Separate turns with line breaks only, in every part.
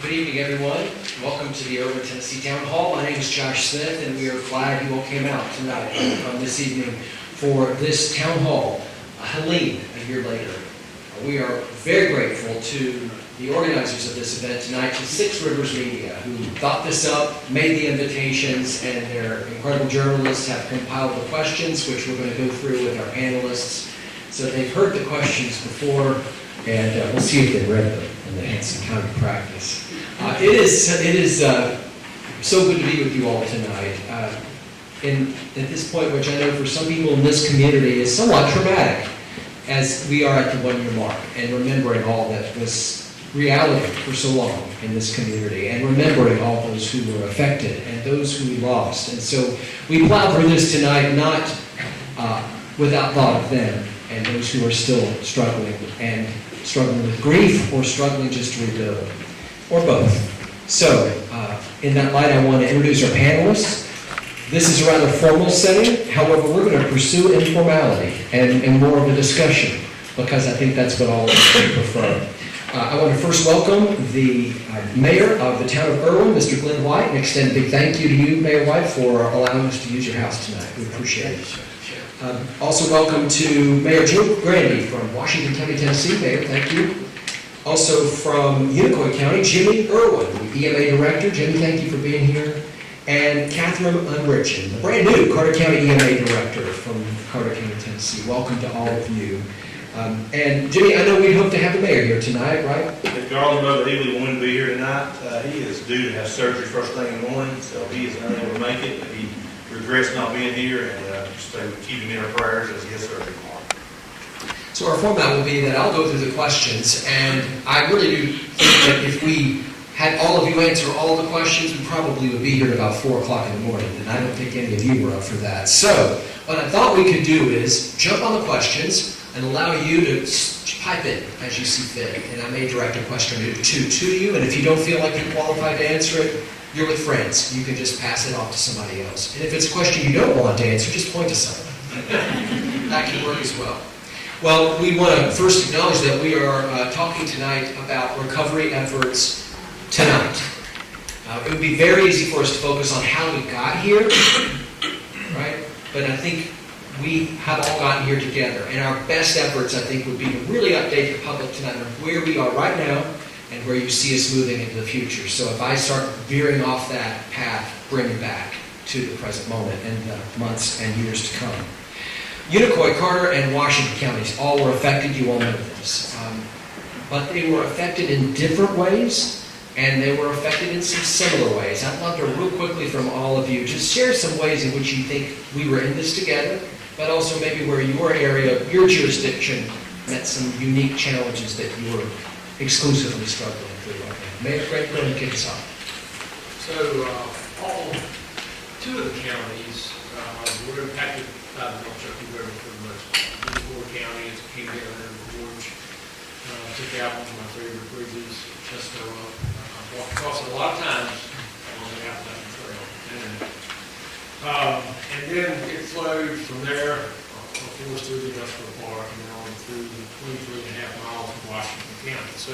Good evening, everyone. Welcome to the Erwin, Tennessee Town Hall. My name is Josh Smith, and we are glad you all came out tonight, this evening, for this Town Hall, Helene, a year later. We are very grateful to the organizers of this event tonight, to Six Rivers Media, who thought this up, made the invitations, and their incredible journalists have compiled the questions, which we're going to go through with our panelists. So they've heard the questions before, and we'll see if they read them and they had some kind of practice. It is so good to be with you all tonight. And at this point, which I know for some people in this community is somewhat traumatic, as we are at the one-year mark and remembering all that was reality for so long in this community, and remembering all those who were affected and those who we lost. And so we plow through this tonight not without thought of them and those who are still struggling with grief or struggling just to rebuild, or both. So in that light, I want to introduce our panelists. This is a rather formal setting. However, we're going to pursue informality and more of a discussion, because I think that's what all of us would prefer. I want to first welcome the mayor of the town of Erwin, Mr. Glenn White, and extend a big thank you to you, Mayor White, for allowing us to use your house tonight. We appreciate it. Also welcome to Mayor Jim Grandy from Washington County, Tennessee. Mayor, thank you. Also from Unicoi County, Jimmy Erwin, EMA Director. Jimmy, thank you for being here. And Catherine Umrichin, the brand new Carter County EMA Director from Carter County, Tennessee. Welcome to all of you. And Jimmy, I know we hope to have the mayor here tonight, right?
If Garland Brother Ely wanted to be here tonight, he is due to have surgery first thing in the morning, so he is unable to make it, but he regrets not being here, and so keep him in our prayers as he has surgery tomorrow.
So our format will be that I'll go through the questions, and I really do think that if we had all of you answer all the questions, we probably would be here at about 4 o'clock in the morning, and I don't think any of you were up for that. So what I thought we could do is jump on the questions and allow you to pipe in as you see fit, and I may direct a question or two to you, and if you don't feel like you're qualified to answer it, you're with friends. You can just pass it off to somebody else. And if it's a question you don't want to answer, just point to someone. That can work as well. Well, we want to first acknowledge that we are talking tonight about recovery efforts tonight. It would be very easy for us to focus on how we got here, right? But I think we have all gotten here together, and our best efforts, I think, would be to really update the public tonight on where we are right now and where you see us moving into the future. So if I start veering off that path, bring it back to the present moment and the months and years to come. Unicoi, Carter, and Washington counties all were affected. You all know this. But they were affected in different ways, and they were affected in some similar ways. I'd love to real quickly from all of you just share some ways in which you think we were in this together, but also maybe where your area, your jurisdiction, met some unique challenges that you were exclusively struggling through right now. Mayor Frank, go ahead and kick us off.
So, two of the counties were impacted by the North Turkey River pretty much. Unicoi County, as it came down there in the gorge, took out one of my favorite bridges, Chester Road. I've walked across it a lot of times on the Appalachian Trail. And then it flowed from there, of course, through the industrial park and then on through the 23.5 miles of Washington County. So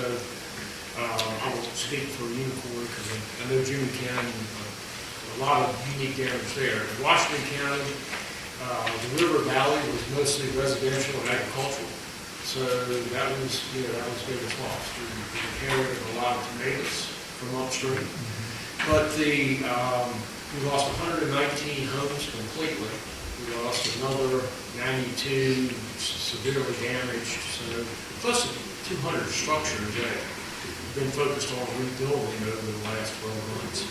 I won't speak for Unicoi because I know Jimmy can. A lot of unique damage there. In Washington County, the river valley was mostly residential and agricultural. So that was biggest loss. We inherited a lot of tomatoes from upstream. But we lost 119 homes completely. We lost another 92 severely damaged. So plus 200 structures that have been focused on rebuilding over the last 12 months.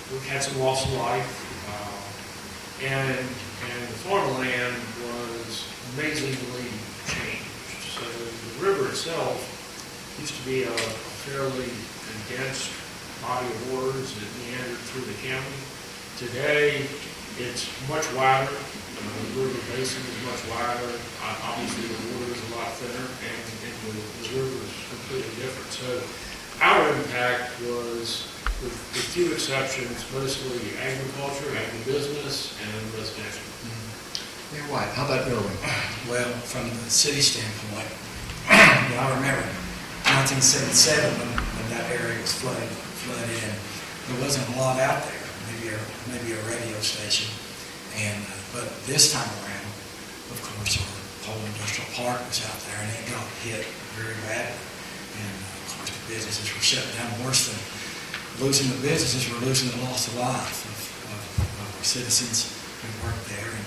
We've had some loss of life, and the farmland was amazingly changed. So the river itself used to be a fairly dense body of waters that meandered through the county. Today, it's much wider. The river basin is much wider. Obviously, the water is a lot thinner, and the river is completely different. So our impact was, with few exceptions, mostly agriculture, agribusiness, and residential.
Mayor White, how about Erwin?
Well, from the city standpoint, I remember 1977 when that area was flooded in. There wasn't a lot out there, maybe a radio station. But this time around, of course, our whole industrial park was out there, and it got hit very badly. And of course, the businesses were shut down. Worse than losing the businesses, we're losing the loss of life of our citizens who work there. And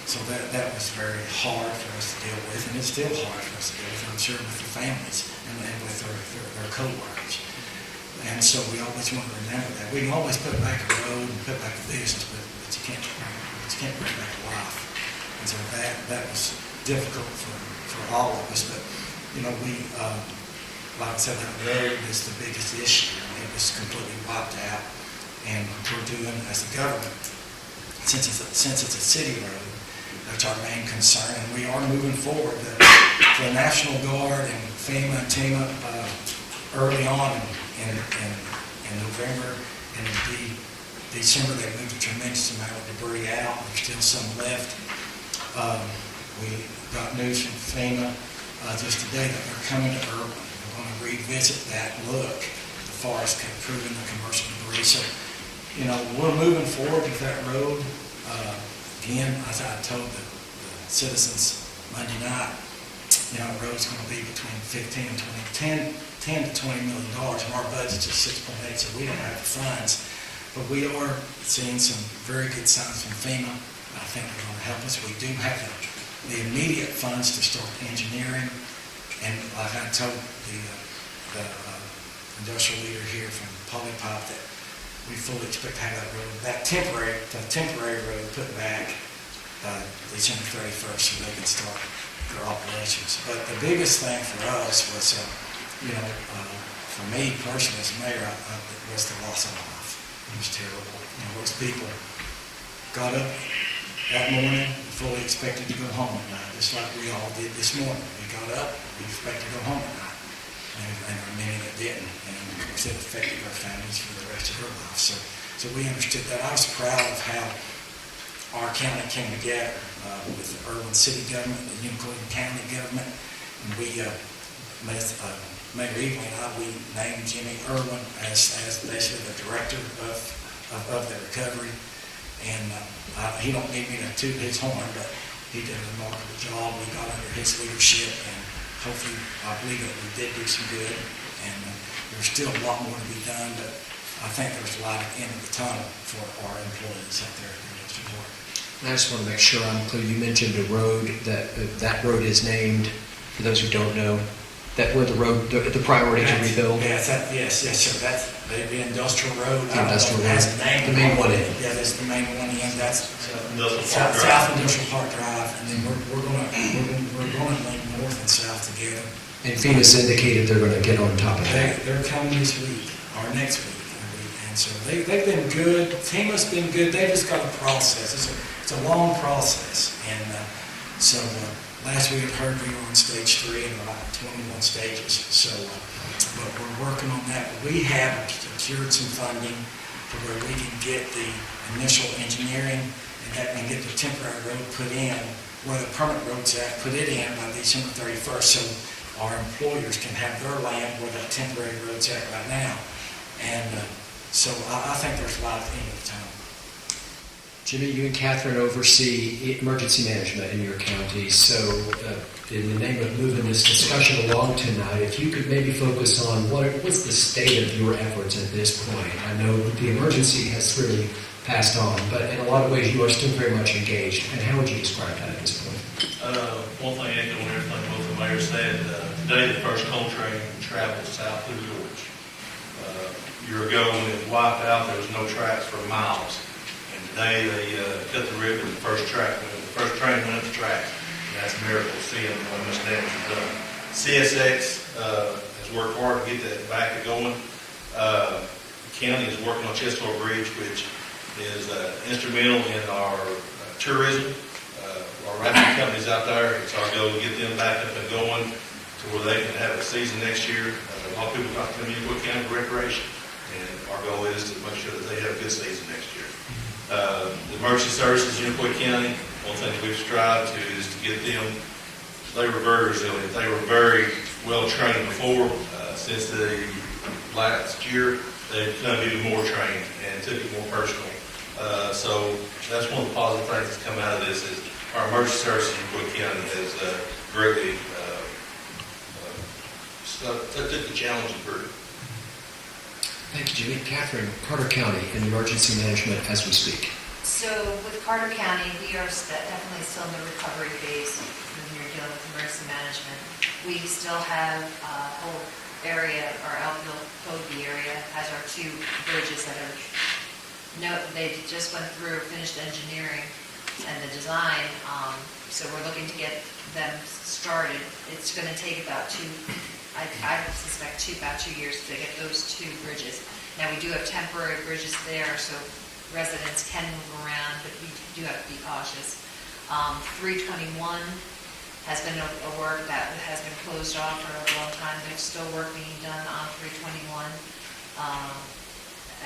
so that was very hard for us to deal with, and it's still hard for us to deal with, I'm sure, with their families and with their co-workers. And so we always want to remember that. We can always put back a road and put back a business, but you can't bring back a life. And so that was difficult for all of us. But, like I said, that road is the biggest issue. It was completely wiped out. And we're doing, as a government, since it's a city road, that's our main concern. And we are moving forward. The National Guard and FEMA and TEMA early on in November and indeed December, they moved a tremendous amount of debris out. There's still some left. We got news from FEMA just today that they're coming to Erwin. They're going to revisit that look, the forest improving the commercial debris. So, we're moving forward with that road. Again, as I told the citizens Monday night, the road's going to be between 10 to $20 million. And our budget's just 6.8, so we don't have the funds. But we are seeing some very good signs from FEMA. I think they're going to help us. We do have the immediate funds to start engineering. And like I told the industrial leader here from Polypipe that we fully expect to have that temporary road put back December 31st so they can start their operations. But the biggest thing for us was, for me personally as mayor, was the loss of life. It was terrible. Most people got up that morning and fully expected to go home at night, just like we all did this morning. We got up, we expected to go home at night. And there were many that didn't. And of course, it affected our families for the rest of their lives. So we understood that. I was proud of how our county came together with the Erwin City government, the Unicoi County government, and we, Mayor Evelyn and I, we named Jimmy Erwin as basically the director of the recovery. And he don't need me to toot his horn, but he did a remarkable job. We got under his leadership, and hopefully, I believe that we did do some good. And there's still a lot more to be done, but I think there's a light at the end of the tunnel for our employees out there at the district court.
I just want to make sure I'm clear. You mentioned a road that road is named, for those who don't know, that where the priority to rebuild.
Yes, sir. That's the industrial road.
The industrial road.
That's the name.
The main one in.
Yeah, that's the main one in. That's
South
South Industrial Park Drive, and then we're going to link north and south together.
And FEMA's indicated they're going to get on top of that.
They're coming this week or next week, I believe. And so they've been good. FEMA's been good. They just got a process. It's a long process, and so last we had heard we were on stage 3 and about 21 stages. So, but we're working on that. We have secured some funding to where we can get the initial engineering and get the temporary road put in where the permanent road's at, put it in by December 31st so our employers can have their land where that temporary road's at right now. And so I think there's a lot at the end of the tunnel.
Jimmy, you and Catherine oversee emergency management in your county. So in the name of moving this discussion along tonight, if you could maybe focus on what's the state of your efforts at this point. I know the emergency has really passed on, but in a lot of ways you are still very much engaged. And how would you describe that at this point?
One thing, echoing everything both the mayor said, today the first coal train traveled south through George. A year ago when it was wiped out, there was no tracks for miles. And today they cut the ribbon, the first train went up the track. And that's a miracle seeing how much damage was done. CSX has worked hard to get that back to going. The county is working on Chestnut Bridge, which is instrumental in our tourism. Our rafting companies out there, it's our goal to get them back up and going to where they can have a season next year. A lot of people come to Unicoi County for recreation, and our goal is to make sure that they have a good season next year. The emergency services in Unicoi County, one thing that we've strived to is to get them, they were very resilient. They were very well trained before. Since the last year, they've become even more trained and took it more personal. So that's one of the positive things that's come out of this is our emergency services in Wood County has greatly took the challenge and through.
Thank you, Jimmy. Catherine, Carter County in emergency management as we speak.
So with Carter County, we are definitely still in the recovery phase when you're dealing with emergency management. We still have a whole area, our Elkville Toby area has our 2 bridges that are, they just went through, finished engineering and the design. So we're looking to get them started. It's going to take about I suspect about 2 years to get those 2 bridges. Now, we do have temporary bridges there, so residents can move around, but we do have to be cautious. 321 has been a work that has been closed off for a long time. There's still work being done on 321,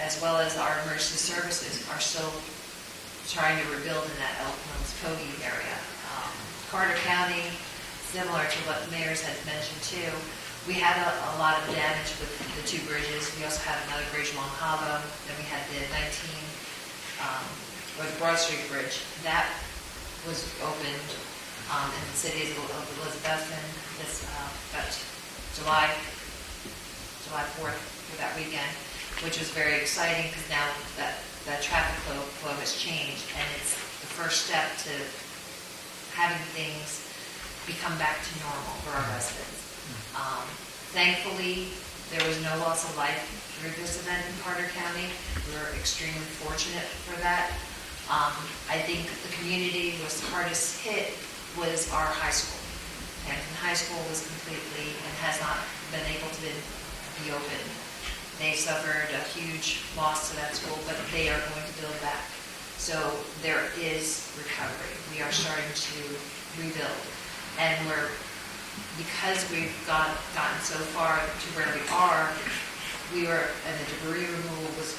as well as our emergency services are still trying to rebuild in that Elk Mills Kogi area. Carter County, similar to what the mayors had mentioned too, we had a lot of damage with the 2 bridges. We also had another bridge along Hollow. Then we had the or the Broad Street Bridge. That was opened in the city of Elizabethton this about July 4th for that weekend, which was very exciting because now that traffic flow has changed, and it's the first step to having things become back to normal for our residents. Thankfully, there was no loss of life through this event in Carter County. We're extremely fortunate for that. I think the community was hardest hit was our high school. Hampton High School was completely and has not been able to be open. They suffered a huge loss to that school, but they are going to build back. So there is recovery. We are starting to rebuild. And because we've gotten so far to where we are, and the debris removal was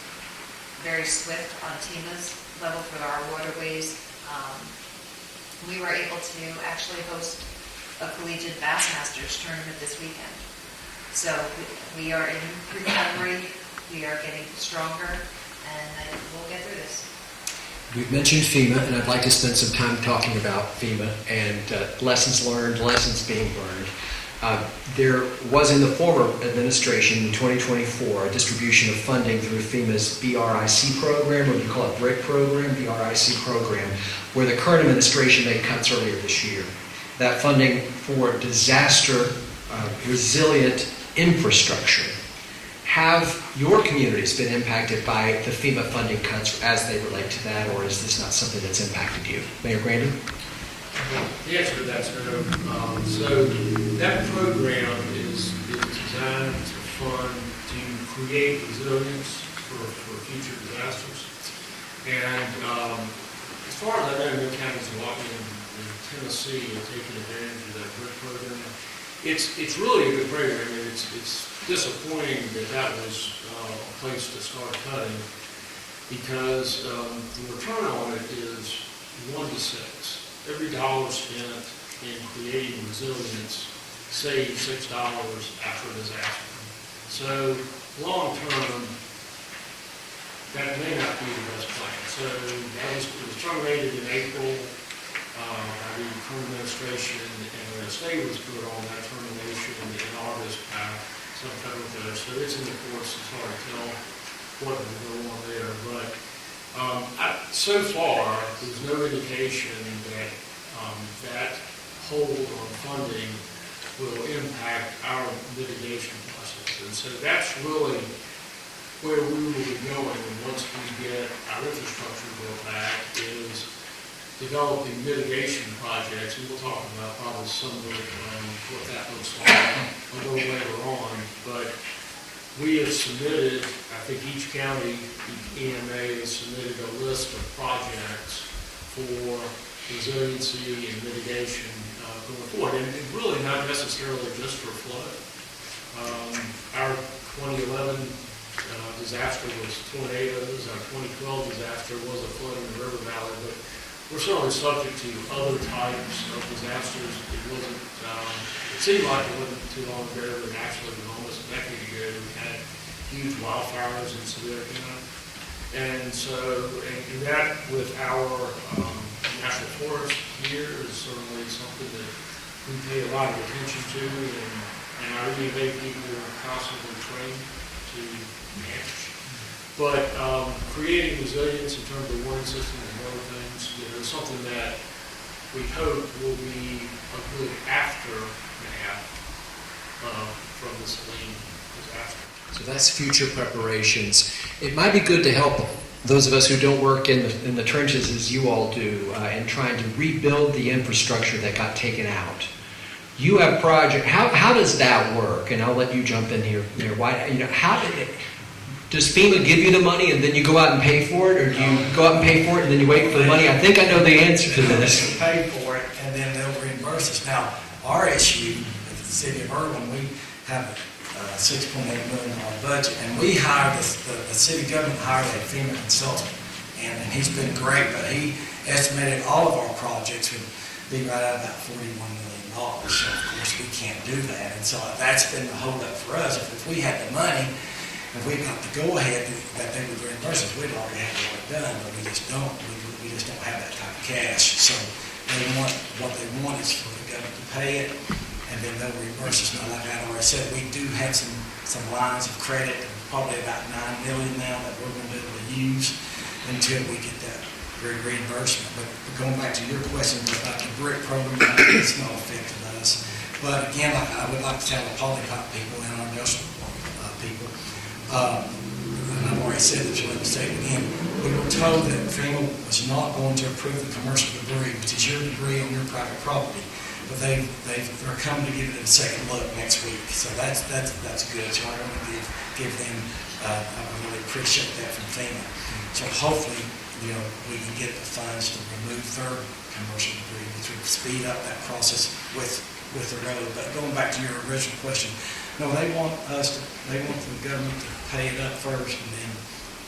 very swift on TEMA's level for our waterways. We were able to actually host a collegiate Bassmasters tournament this weekend. So we are in recovery, we are getting stronger, and we'll get through this.
We've mentioned FEMA, and I'd like to spend some time talking about FEMA and lessons learned, lessons being learned. There was in the former administration in 2024 a distribution of funding through FEMA's BRIC program, or we call it BRIC program, BRIC program, where the current administration made cuts earlier this year. That funding for disaster resilient infrastructure. Have your communities been impacted by the FEMA funding cuts as they relate to that, or is this not something that's impacted you? Mayor Grandy?
The answer to that's no. So that program is designed to fund, to create resilience for future disasters. And as far as I know, no counties in Tennessee are taking advantage of that BRIC program. It's really a good program, and it's disappointing that was a place to start cutting, because the return on it is 1 to 6. Every dollar spent in creating resilience saves $6 after a disaster. So long term, that may not be the best plan. So it was terminated in April by the current administration, and a stay was put on that termination in August by some federal judge. So it's in the courts. It's hard to tell what will go on there. But so far, there's no indication that that hold on funding will impact our mitigation process. And so that's really where we will be going once we get our infrastructure built back, is developing mitigation projects. And we'll talk about probably some of what that looks like a little later on. But we have submitted, I think each county, each EMA has submitted a list of projects for resiliency and mitigation going forward. And really not necessarily just for flood. Our 2011 disaster was tornadoes. Our 2012 disaster was a flood in the river valley. But we're certainly subject to other types of disasters. It seemed like it wasn't too long ago, but actually it was almost a decade ago, we had huge wildfires in Sevier County. And so, and that with our national forest here is certainly something that we pay a lot of attention to, and our EMA people are constantly trained to manage. But creating resilience in terms of warning systems and other things, is something that we hope will be a good aftermath from this Helene disaster.
So that's future preparations. It might be good to help those of us who don't work in the trenches as you all do in trying to rebuild the infrastructure that got taken out. You have project. How does that work? And I'll let you jump in here. Why? How did it? Does FEMA give you the money and then you go out and pay for it, or do you go out and pay for it and then you wait for the money? I think I know the answer to this.
Pay for it, and then they'll reimburse us. Now, our issue with the city of Erwin, we have a $6.8 million budget, and we hired, the city government hired a FEMA consultant, and he's been great, but he estimated all of our projects would be right at about $41 million. So, of course, we can't do that, and so that's been the holdup for us. If we had the money, if we got the go-ahead that they would reimburse us, we'd already have the work done, but we just don't. We just don't have that type of cash. So what they want is for the government to pay it, and then they'll reimburse us. Now, like I already said, we do have some lines of credit, probably about $9 million now that we're going to be able to use until we get that reimbursement. But going back to your question about the brick program, it's not affected us. But again, I would like to tell the polypipe people and our industrial people, and I've already said this, let me say it again, we were told that FEMA was not going to approve the commercial debris, which is your debris on your private property, but they're coming to give it a second look next week, so that's good. So I want to give them, I really appreciate that from FEMA. So hopefully, we can get the funds to remove their commercial debris, which would speed up that process with the road. But going back to your original question, no, they want the government to pay it up first and then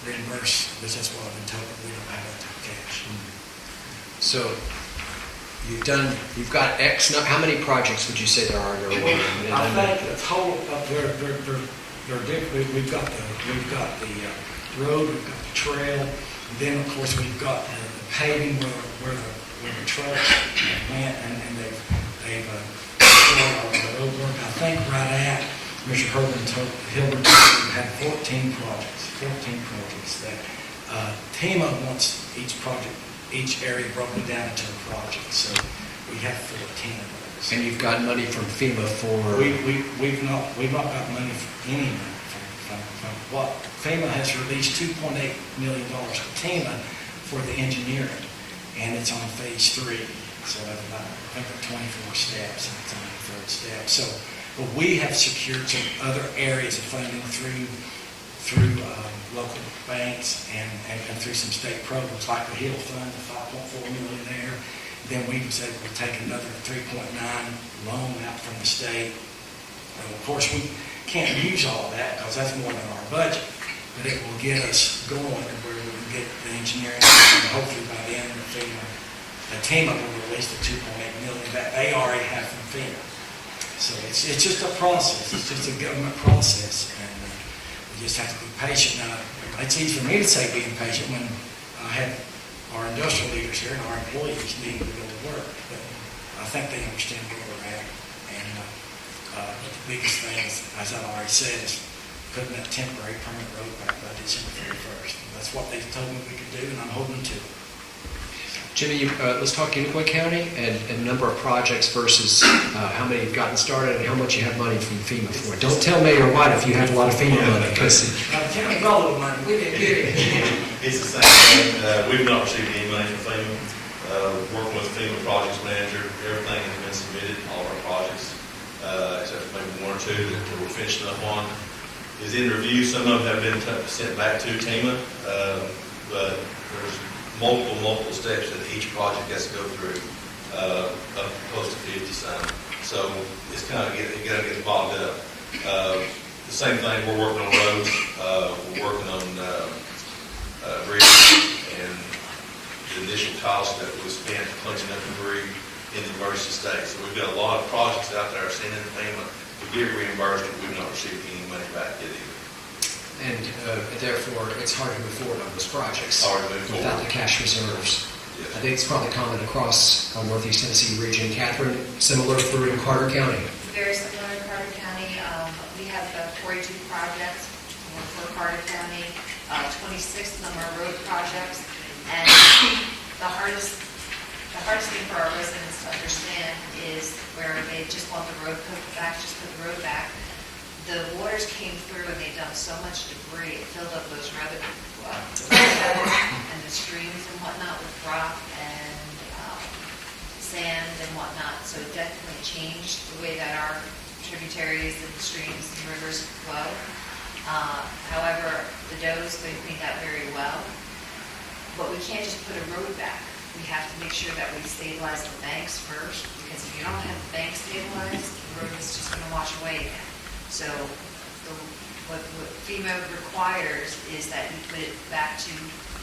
reimburse, because that's what I've been told, we don't have that type of cash.
So you've got X, how many projects would you say there are?
I think the total, they're different. We've got the road, we've got the trail, and then of course we've got the paving where the trucks went, and they've the road work. I think right at Mr. Hilbert had 14 projects that FEMA wants each area broken down into a project. So we have 14 of those.
And you've got money from FEMA for?
We've not got money from any money from what FEMA has released $2.8 million to FEMA for the engineering, and it's on phase 3. So I think 24 steps, and it's on the 3rd step. So, but we have secured some other areas of funding through local banks and through some state programs like the HIL Fund, the $5.4 million there. Then we was able to take another 3.9 loan out from the state. And of course, we can't use all of that because that's more than our budget, but it will get us going where we can get the engineering, and hopefully by the end of the FEMA will release the $2.8 million that they already have from FEMA. So it's just a process. It's just a government process, and we just have to be patient. Now, it's easy for me to say being patient when I have our industrial leaders here and our employees needing to go to work. But I think they understand where we're at. And but the biggest thing, as I already said, is putting that temporary permanent road back by December 31st. That's what they told me we could do, and I'm holding to it.
Jimmy, let's talk Unicoi County and number of projects versus how many you've gotten started and how much you have money from FEMA for. Don't tell Mayor White if you have a lot of FEMA money, because
county got a little money. We didn't get it.
It's the same thing. We've not received any money from FEMA. Working with FEMA projects manager, everything has been submitted, all of our projects, except for maybe 1 or 2 that we're finishing up on, is in review. Some of them have been sent back to FEMA, but there's multiple steps that each project has to go through, up close to 50 some. So it's kind of it gets bogged up. The same thing, we're working on roads, we're working on bridges, and the initial cost that was spent cleaning up debris in the emergency state. So we've got a lot of projects out there sending to FEMA to get reimbursed, but we've not received any money back yet either.
And therefore, it's hard to move forward on those projects
Hard to move
without
forward.
the cash reserves.
Yes.
I think it's probably common across Northeast Tennessee region. Catherine, similar through in Carter County.
Very similar in Carter County. We have 42 projects for Carter County, 26 of them are road projects. And the hardest thing for our residents to understand is where they just want the road put back, just put the road back. The waters came through and they dumped so much debris, it filled up those rather, and the streams and whatnot with rock and sand and whatnot. So it definitely changed the way that our tributaries and streams and rivers flow. However, the Doe's they cleaned that very well. But we can't just put a road back. We have to make sure that we stabilize the banks first, because if you don't have the banks stabilized, the road is just going to wash away again. So what FEMA requires is that you put it back to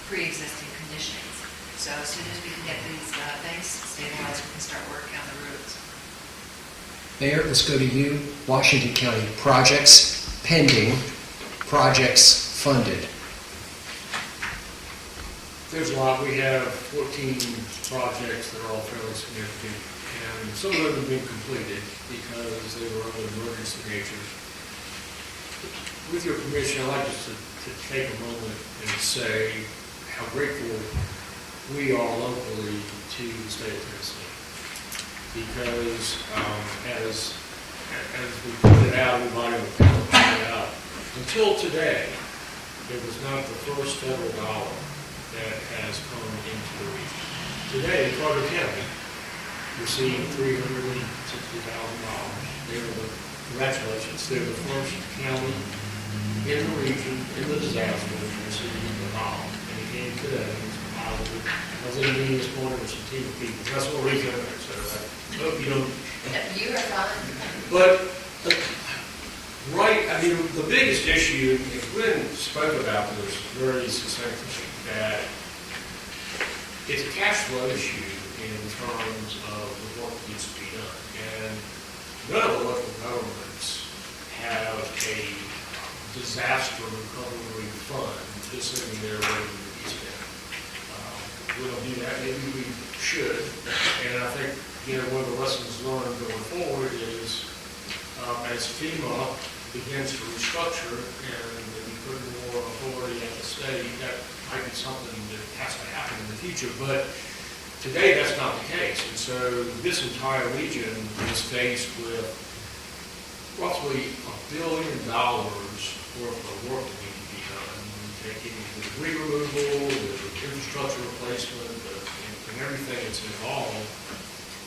pre-existing conditions. So as soon as we can get these banks stabilized, we can start working on the roads.
Mayor, let's go to you. Washington County, projects pending, projects funded.
There's a lot. We have 14 projects that are all fairly significant, and some of them have been completed because they were of an emergency nature. With your permission, I'd like just to take a moment and say how grateful we are locally to the state of Tennessee. Because as we pointed out, everybody will point it out, until today, it was not the first federal dollar that has come into the region. Today, Carter County received $360,000. Congratulations, they're the first county in the region, in the disaster, to receive the dollar. And it came today, it's positive. I was in a meeting this morning with some team of people, that's what we're doing, so I hope you don't.
You are fine.
But, right, I mean, the biggest issue, and Glenn spoke about this very succinctly, that it's a cash flow issue in terms of the work that needs to be done. And none of the local governments have a disaster recovery fund just sitting there waiting to be spent. We don't do that, maybe we should. And I think, one of the lessons learned going forward is as FEMA begins to restructure and maybe put more authority at the state, that might be something that has to happen in the future. But today, that's not the case. And so this entire region is faced with roughly $1 billion worth of work that needs to be done. Taking the debris removal, the infrastructure replacement, and everything that's involved.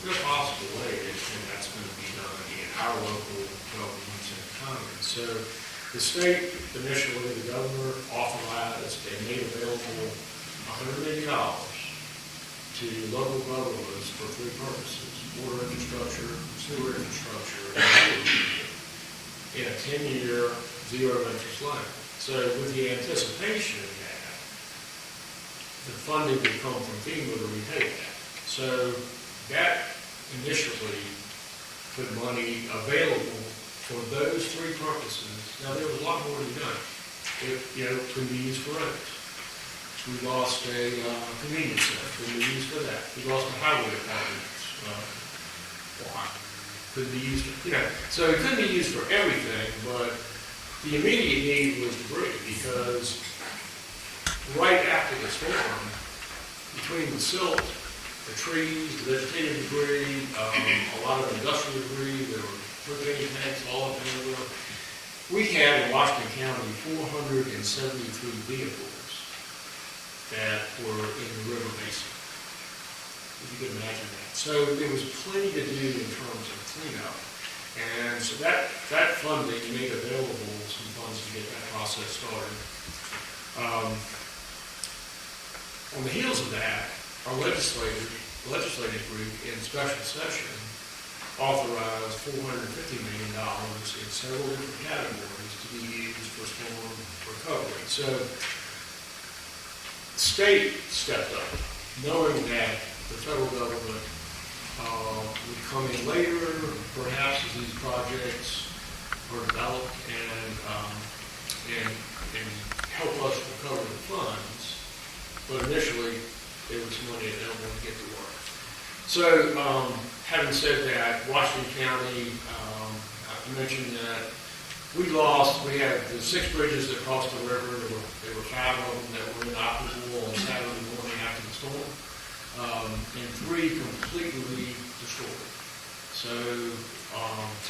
There's a possible way that that's going to be done in our local governments and economy. So the state initially, the governor authorized and made available $100 million to local governments for three purposes: water infrastructure, sewer infrastructure, and sewer in a 10-year zero interest loan. So with the anticipation that the funding would come from FEMA to repay that. So that initially put money available for those three purposes. Now, there was a lot more to be done. It, could be used for roads. We lost a convenience center, could be used for that. We lost a highway department. Could be used for, so it couldn't be used for everything, but the immediate need was debris, because right after the storm, between the silt, the trees, the vegetative debris, a lot of industrial debris, there were propane tanks all up in the river. We had in Washington County 473 vehicles that were in the river basin. If you could imagine that. So there was plenty to do in terms of cleanup. And so that funding made available some funds to get that process started. On the heels of that, our legislative group in special session authorized $450 million in several different categories to be used for storm recovery. So the state stepped up, knowing that the federal government would come in later, perhaps, as these projects were developed, and and help us recover the funds, but initially, it was money that they don't want to get to work. So, having said that, Washington County, I mentioned that we had the 6 bridges that crossed the river. There were 5 of them that were inoperable on Saturday morning after the storm, and 3 completely destroyed. So,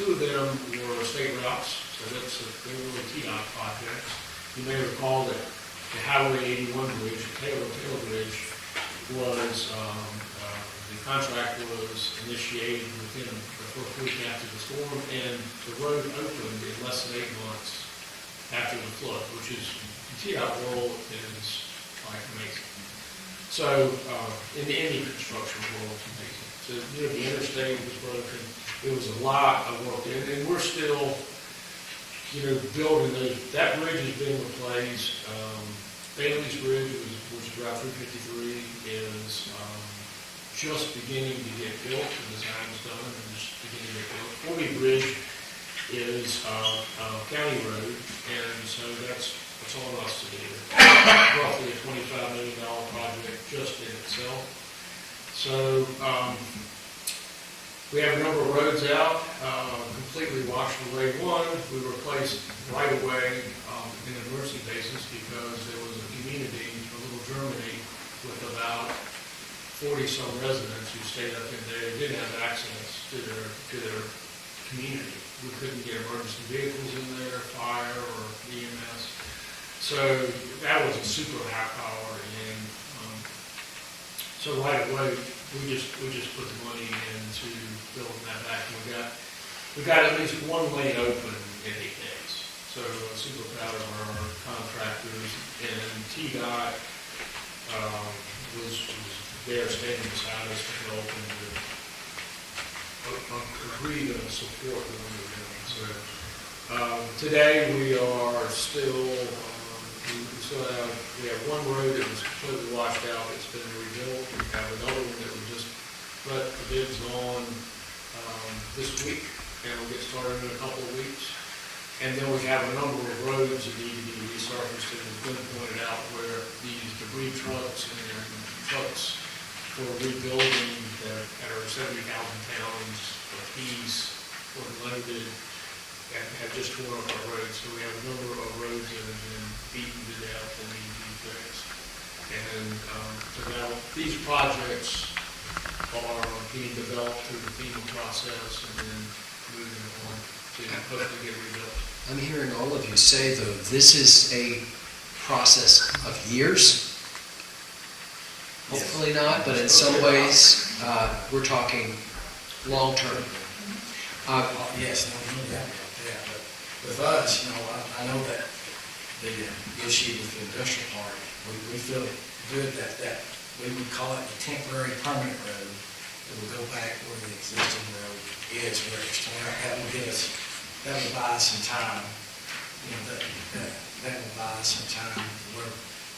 2 of them were state routes, so they were really TDOT projects. You may recall that the Highway 81 bridge, the Taylor Bridge, was, the contract was initiated within the first week after the storm, and the road opened in less than 8 months after the flood, which is, the TDOT world is like amazing. So, in any construction world, it's amazing. So, the interstate was broken. It was a lot of work, and we're still, building those. That bridge is being replaced. Bailey's Bridge, which is Route 353, is just beginning to get built. The design is done and just beginning to get built. 40 Bridge is county road, and so that's on us to do. Roughly a $25 million project just in itself. So we have a number of roads out, completely washed away. One, we replaced right away in an emergency basis because there was a community, a little Germany, with about 40-some residents who stayed up in there. They didn't have access to their community. We couldn't get emergency vehicles in there, fire or EMS. So that was a super high priority. And so right away, we just put the money into building that back. And we got at least 1 lane open in 8 days. So super proud of our contractors, and TDOT was there standing beside us to help and to agree to support what we were doing. So today we are still, we have 1 road that was completely washed out. It's been rebuilt. We have another one that we just put the bids on this week, and we'll get started in a couple of weeks. And then we have a number of roads that need to be resurfaced, and as Glenn pointed out, where these debris trucks and trucks for rebuilding that are 70,000 pounds apiece were loaded and have just torn up our roads. So we have a number of roads that have been beaten to death and need to be fixed. And so now these projects are being developed through the FEMA process and then moving on to hopefully get rebuilt.
I'm hearing all of you say, though, this is a process of years. Hopefully not, but in some ways, we're talking long-term.
Yes, no, no doubt about that. But with us, I know that the issue with the industrial park, we feel good that we would call it a temporary permanent road. It will go back where the existing road is, where it's torn up. That will buy us some time. That will buy us some time where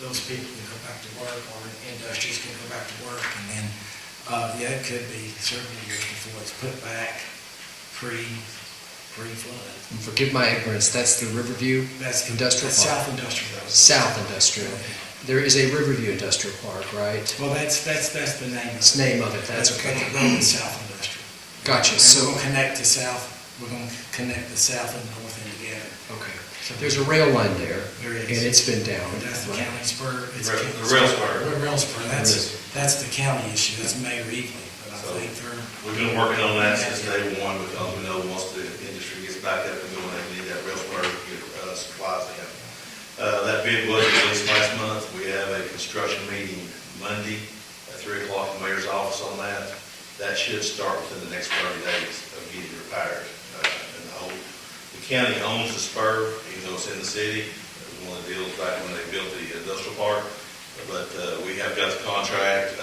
those people can go back to work, or industries can go back to work, and then, it could be several years before it's put back pre-flood.
Forgive my ignorance, that's the Riverview Industrial
That's
Park?
South Industrial.
South Industrial. There is a Riverview Industrial Park, right?
Well, that's the name of it.
That's the name of it, that's okay.
But the road is South Industrial.
Gotcha,
And
so,
we're going to connect the south and north end together.
okay. There's a rail line there,
There is.
and it's been down.
That's the county spur.
The rail spur.
The rail spur, that's the county issue, that's Mayor Eagley, but I
So,
think they're.
We've been working on that since day one because we know once the industry gets back up and going, they need that rail spur to get supplies in. That bid was released last month. We have a construction meeting Monday at 3 o'clock in the mayor's office on that. That should start within the next 30 days of getting repaired. And the county owns the spur, even though it's in the city. It was one of the deals back when they built the industrial park. But we have got the contract.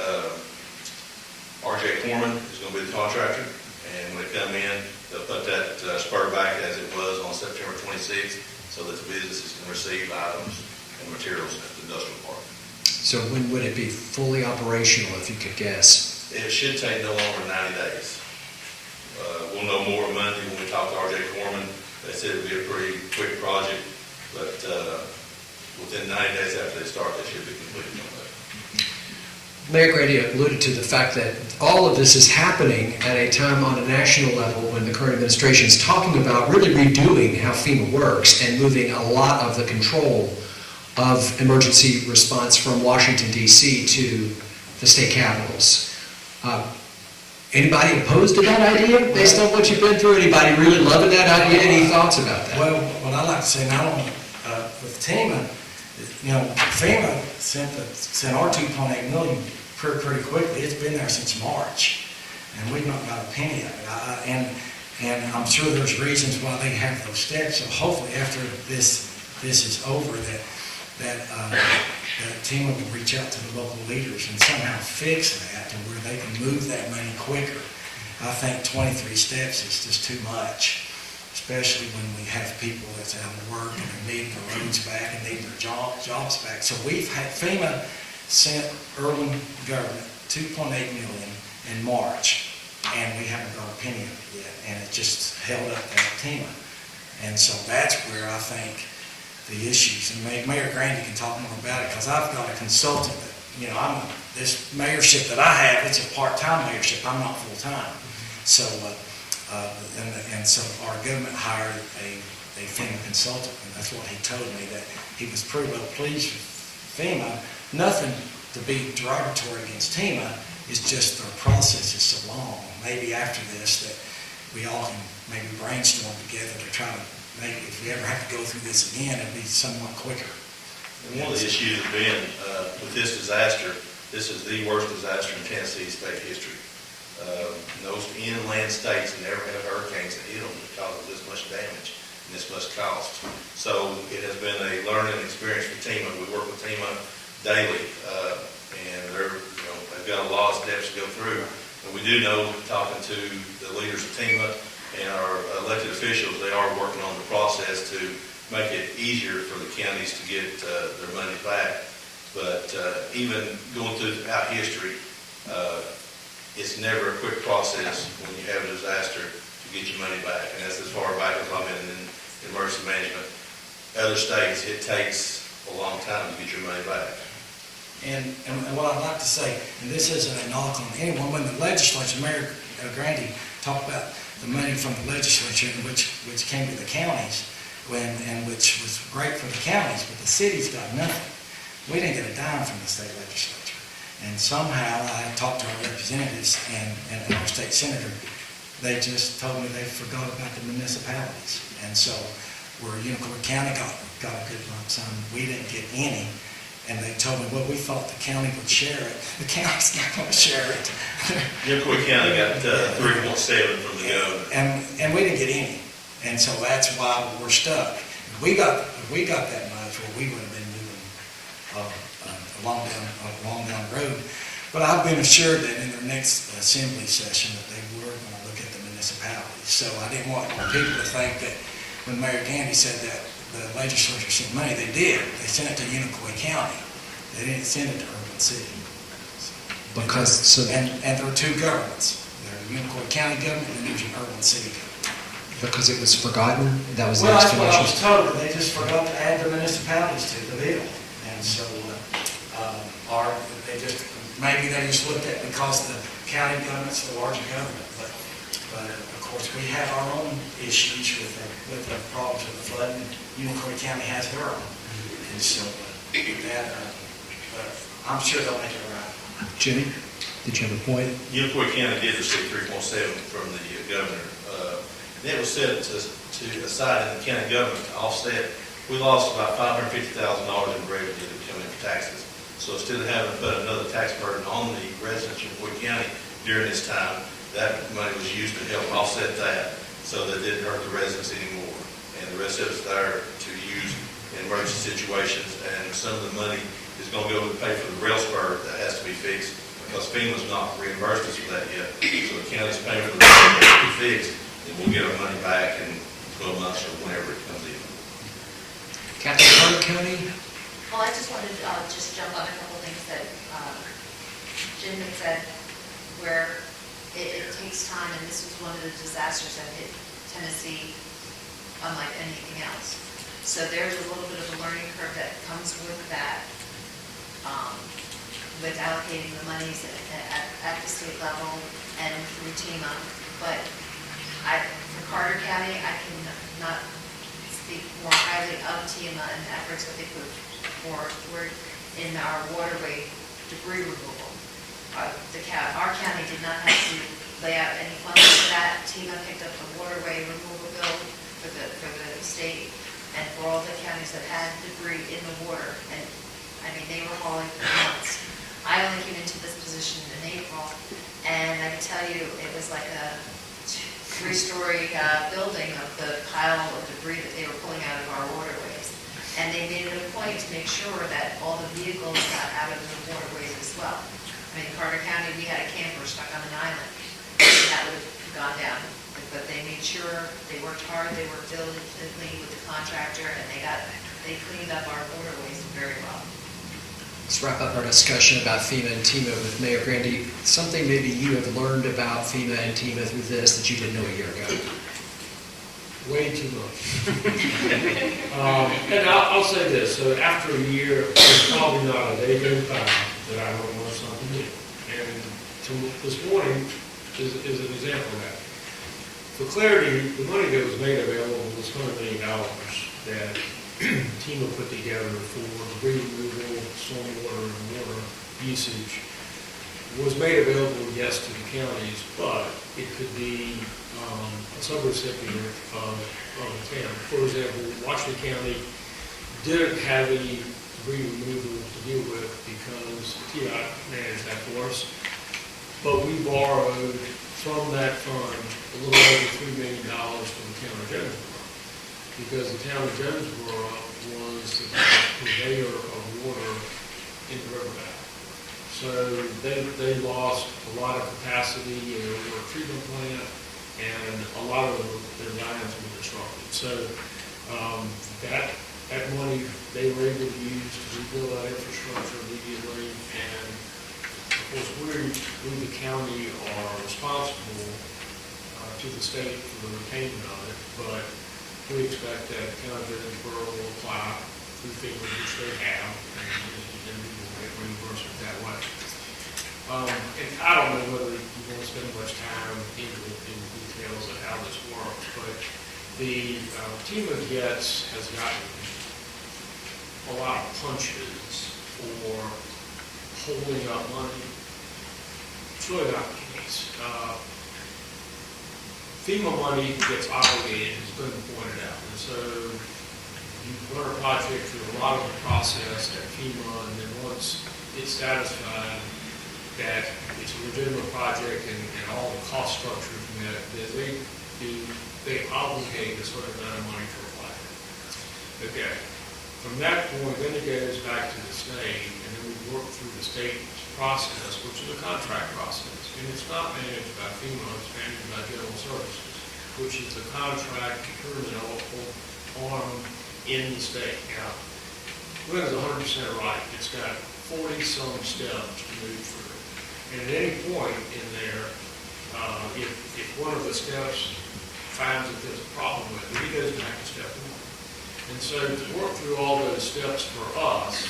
RJ Corman is going to be the contractor, and when they come in, they'll put that spur back as it was on September 26th, so that the businesses can receive items and materials at the industrial park.
So when would it be fully operational, if you could guess?
It should take no longer than 90 days. We'll know more Monday when we talk to RJ Corman. They said it would be a pretty quick project, but within 90 days after they start, they should be completed on that.
Mayor Grandy alluded to the fact that all of this is happening at a time on a national level when the current administration is talking about really redoing how FEMA works and moving a lot of the control of emergency response from Washington, D.C. to the state capitals. Anybody opposed to that idea based on what you've been through? Anybody really loving that idea? Any thoughts about that?
Well, what I like to say, not only with FEMA, FEMA sent our 2.8 million pretty quickly. It's been there since March, and we've not got a penny of it. And I'm sure there's reasons why they have those steps. So hopefully, after this is over, that FEMA will reach out to the local leaders and somehow fix that to where they can move that money quicker. I think 23 steps is just too much, especially when we have people that's out of work and are needing their roads back and needing their jobs back. So we've had FEMA sent Erwin government 2.8 million in March, and we haven't got a penny of it yet, and it just held up that FEMA. And so that's where I think the issues, and Mayor Grandy can talk more about it, because I've got a consultant that, this mayorship that I have, it's a part-time mayorship, I'm not full-time. So, so our government hired a FEMA consultant, and that's what he told me, that he was pretty well pleased with FEMA. Nothing to be derogatory against FEMA, it's just their process is so long. Maybe after this that we all can maybe brainstorm together to try to make it, if we ever have to go through this again, it'd be somewhat quicker.
And one of the issues has been with this disaster, this is the worst disaster in Tennessee state history. Those inland states never have hurricanes that hit them that cause this much damage and this much cost. So it has been a learning experience for FEMA. We work with FEMA daily, and they've got a lot of steps to go through. But we do know, talking to the leaders of FEMA and our elected officials, they are working on the process to make it easier for the counties to get their money back. But even going throughout history, it's never a quick process when you have a disaster to get your money back. And that's as far back as I've been in emergency management. Other states, it takes a long time to get your money back.
And what I'd like to say, and this isn't a knock on anyone, when the legislature, Mayor Grandy talked about the money from the legislature, which came to the counties, and which was great for the counties, but the cities got nothing. We didn't get a dime from the state legislature. And somehow I talked to our representatives and our state senator. They just told me they forgot about the municipalities. And so where Unicoi County got a good lump sum, we didn't get any. And they told me, well, we thought the county would share it. The county's not going to share it.
Unicoi County got 3.7 from the governor.
And we didn't get any. And so that's why we're stuck. If we got that much, well, we would have been moving along down the road. But I've been assured that in their next assembly session that they were going to look at the municipalities. So I didn't want people to think that when Mayor Grandy said that the legislature sent money, they did. They sent it to Unicoi County. They didn't send it to Urban City. And there are two governments. There's a Unicoi County government and there's an Urban City government.
Because it was forgotten? That was the
Well, that's what I
explanation?
was told. They just forgot to add the municipalities to the bill. And so, maybe they just looked at, because the county government's the larger government. But of course, we have our own issues with the problems with the flood, and Unicoi County has their own. And so, I'm sure they'll make it right.
Jimmy, did you have a point?
Unicoi County did receive 3.7 from the governor. And it was set aside in the county government to offset. We lost about $550,000 in revenue that would come in for taxes. So instead of having to put another tax burden on the residents of Unicoi County during this time, that money was used to help offset that, so that it didn't hurt the residents anymore. And the rest of it's there to use in emergency situations. And some of the money is going to go to pay for the rail spur that has to be fixed, because FEMA's not reimbursed us for that yet. So the county's paying for the rail spur to be fixed, and we'll get our money back in 12 months or whenever it comes in.
Captain Carter County?
Well, I just wanted to just jump on a couple things that Jim had said, where it takes time, and this was one of the disasters that hit Tennessee unlike anything else. So there's a little bit of a learning curve that comes with allocating the monies at the state level and through TEMA. But for Carter County, I cannot speak more highly of TEMA and the efforts that they put forward in our waterway debris removal. Our county did not have to lay out any funds for that. TEMA picked up the waterway removal bill for the state and for all the counties that had debris in the water. And I mean, they were hauling for months. I only came into this position in April, and I can tell you it was like a 3-story building of the pile of debris that they were pulling out of our waterways. And they made it a point to make sure that all the vehicles got out of the waterways as well. I mean, Carter County, we had a camper stuck on an island. That would have gone down. But they made sure, they worked hard, they worked diligently with the contractor, and they cleaned up our waterways very well.
Let's wrap up our discussion about FEMA and TEMA with Mayor Grandy. Something maybe you have learned about FEMA and TEMA through this that you didn't know a year ago.
Way too much. And I'll say this, so after a year, there's probably not a day goes by that I don't learn something new. And this morning is an example of that. For clarity, the money that was made available was $100 million that TEMA put together for debris removal, stormwater, and water usage. Was made available, yes, to the counties, but it could be a subrecipient of the town. For example, Washington County didn't have any debris removal to deal with because TDOT managed that for us. But we borrowed from that fund a little over $3 million from the town of Jonesboro, because the town of Jonesboro was the purveyor of water in the river valley. So they lost a lot of capacity in their water treatment plant, and a lot of their lines were disrupted. So that money they were able to use to rebuild that infrastructure immediately, and of course, we the county are responsible to the state for the repayment of it, but we expect that the county of Jonesboro will apply through FEMA, which they have, and we will get reimbursement that way. And I don't know whether you want to spend much time in details of how this works, but the TEMA has gotten a lot of punches for holding up money. It's really not the case. FEMA money gets obligated, as been pointed out. And so you run a project through a lot of the process at FEMA, and then once it's satisfied that it's a legitimate project and all the cost structures met, then they obligate a certain amount of money to apply. Okay. From that point, then it goes back to the state, and then we work through the state process, which is a contract process. And it's not managed by FEMA, it's managed by General Services, which is the contract procurement arm in the state. Now, Glenn is 100% right. It's got 40-some steps to move through. And at any point in there, if one of the steps finds that there's a problem with it, he goes back to step 1. And so to work through all those steps for us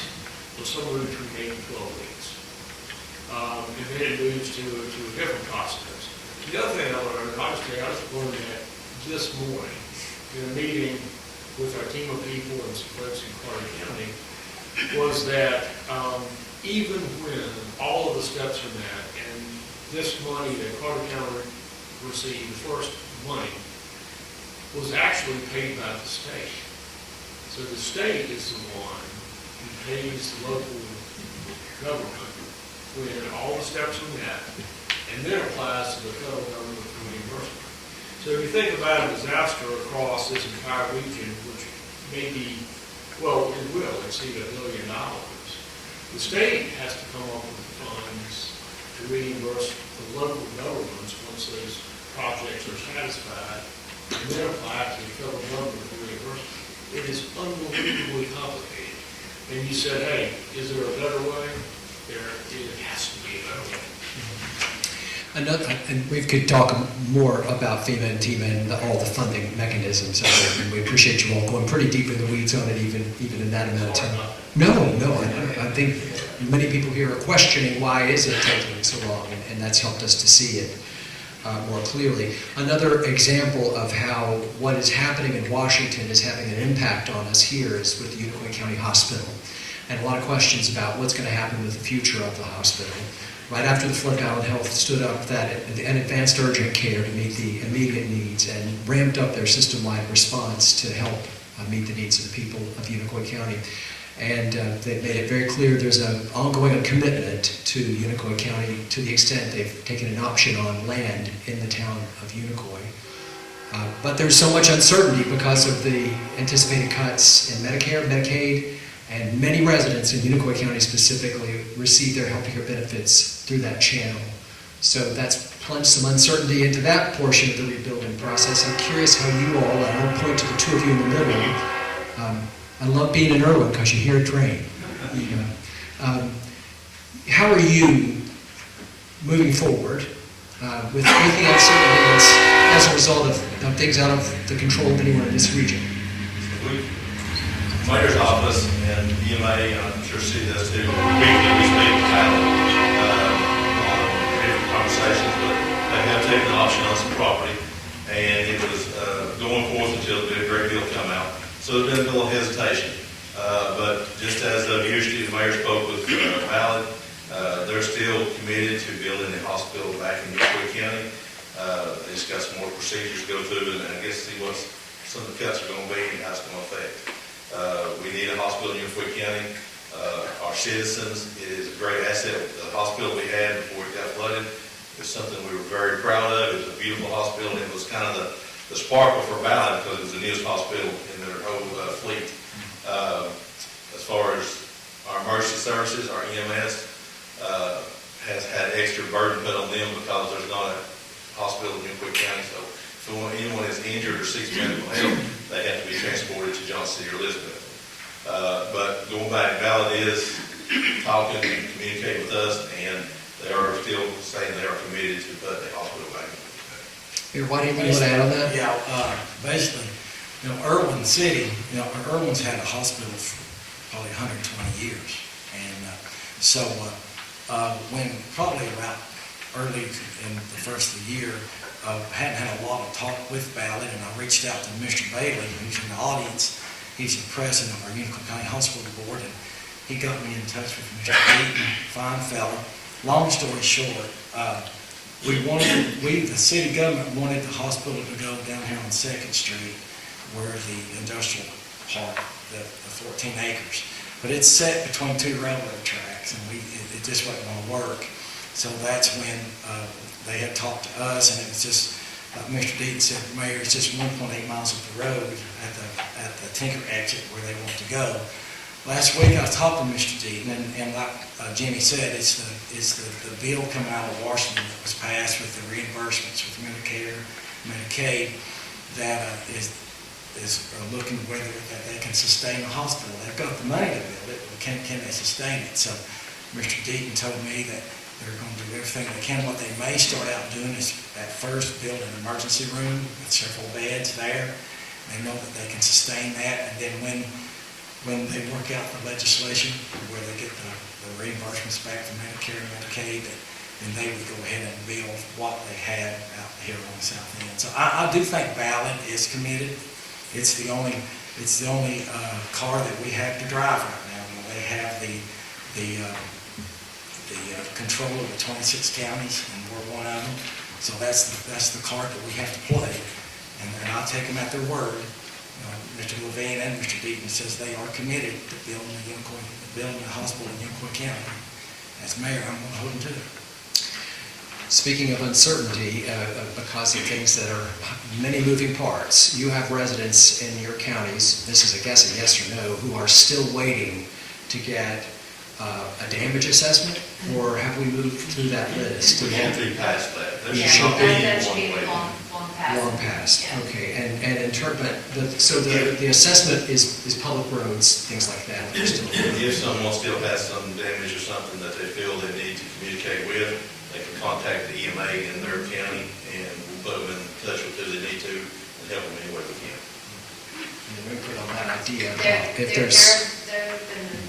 was somewhere between 8 and 12 weeks. And then it moves to a different process. The other thing I learned, obviously I just learned that this morning in a meeting with our team of people and some folks in Carter County, was that even when all of the steps are met and this money that Carter County received, the first money, was actually paid by the state. So the state is the one who pays the local government when all the steps are met, and then applies to the federal government for reimbursement. So if you think about a disaster across this entire region, which may be, well, it will exceed $1 billion, the state has to come up with funds to reimburse the local governments once those projects are satisfied, and then apply to the federal government for reimbursement. It is unbelievably complicated. And you said, hey, is there a better way? It has to be a better way.
And we could talk more about FEMA and TEMA and all the funding mechanisms out there, and we appreciate you all going pretty deep in the weeds on it, even in that amount of time. No, I think many people here are questioning why is it taking so long, and that's helped us to see it more clearly. Another example of how what is happening in Washington is having an impact on us here is with the Unicoi County Hospital. And a lot of questions about what's going to happen with the future of the hospital. Right after the flood, Allen Health stood up an advanced urgent care to meet the immediate needs and ramped up their system-wide response to help meet the needs of the people of Unicoi County. And they've made it very clear there's an ongoing commitment to Unicoi County to the extent they've taken an option on land in the town of Unicoi. But there's so much uncertainty because of the anticipated cuts in Medicare, Medicaid, and many residents in Unicoi County specifically receive their health care benefits through that channel. So that's plunged some uncertainty into that portion of the rebuilding process. I'm curious how you all, and I'll point to the two of you in the middle. I love being in Erwin because you hear it rain. How are you moving forward with the uncertainty as a result of things out of the control of anyone in this region?
Mayor's office and EMA, I'm sure see this too, weekly we speak about on different conversations, but they have taken an option on some property, and it was going forth until a great deal come out. So there's been a little hesitation, but just as of usually the mayor spoke with Ballard, they're still committed to building a hospital back in Unicoi County. They just got some more procedures to go through, and I guess see what some of the cuts are going to be and how it's going to affect. We need a hospital in Unicoi County. Our citizens, it is a great asset. The hospital we had before it got flooded is something we were very proud of. It was a beautiful hospital, and it was kind of the sparkle for Ballard because it was the newest hospital in their whole fleet. As far as our emergency services, our EMS has had extra burden put on them because there's not a hospital in Unicoi County. So when anyone is injured or seeks medical help, they have to be transported to Johnson City or Elizabeth. But going back, Ballard is talking and communicating with us, and they are still saying they are committed to put the hospital back.
Why do you want to add on that?
Yeah, basically, Erwin City, Erwin's had a hospital for probably 120 years. And when probably about early in the first of the year, hadn't had a lot of talk with Ballard, and I reached out to Mr. Bailey, who's in the audience. He's the president of our Unicoi County Hospital Board, and he got me in touch with Mr. Eaton, fine fella. Long story short, the city government wanted the hospital to go down here on 2nd Street, where the industrial park, the 14 acres. But it's set between two railroad tracks, and it just wasn't going to work. So that's when they had talked to us, and it was just, like Mr. Deaton said, Mayor, it's just 1.8 miles of the road at the Tinker exit where they want to go. Last week I talked to Mr. Deaton, and like Jimmy said, it's the bill coming out of Washington that was passed with the reimbursements with Medicare, Medicaid, that is looking whether that they can sustain the hospital. They've got the money to build it, but can they sustain it? So Mr. Deaton told me that they're going to do everything they can. What they may start out doing is at first build an emergency room with several beds there. They know that they can sustain that, and then when they work out the legislation where they get the reimbursements back from Medicare and Medicaid, then they would go ahead and build what they had out here on the south end. So I do think Ballard is committed. It's the only car that we have to drive right now. They have the control of the 26 counties, and we're one of them. So that's the card that we have to play. And I'll take them at their word. Mr. Levine and Mr. Deaton says they are committed to building a hospital in Unicoi County. As mayor, I'm going to hold them to it.
Speaking of uncertainty, because of things that are many moving parts, you have residents in your counties, this is I guess a yes or no, who are still waiting to get a damage assessment, or have we moved through that list?
We can't be past that. There
Yeah,
should
that
be
should be
one way.
long past.
Long past,
Yeah.
okay. And in turn, so the assessment is public roads, things like that. They're still-
If someone still has some damage or something that they feel they need to communicate with, they can contact the EMA in their county, and we'll put them in touch with who they need to and help them any way we can.
Input on that idea.
There
If there's,
have been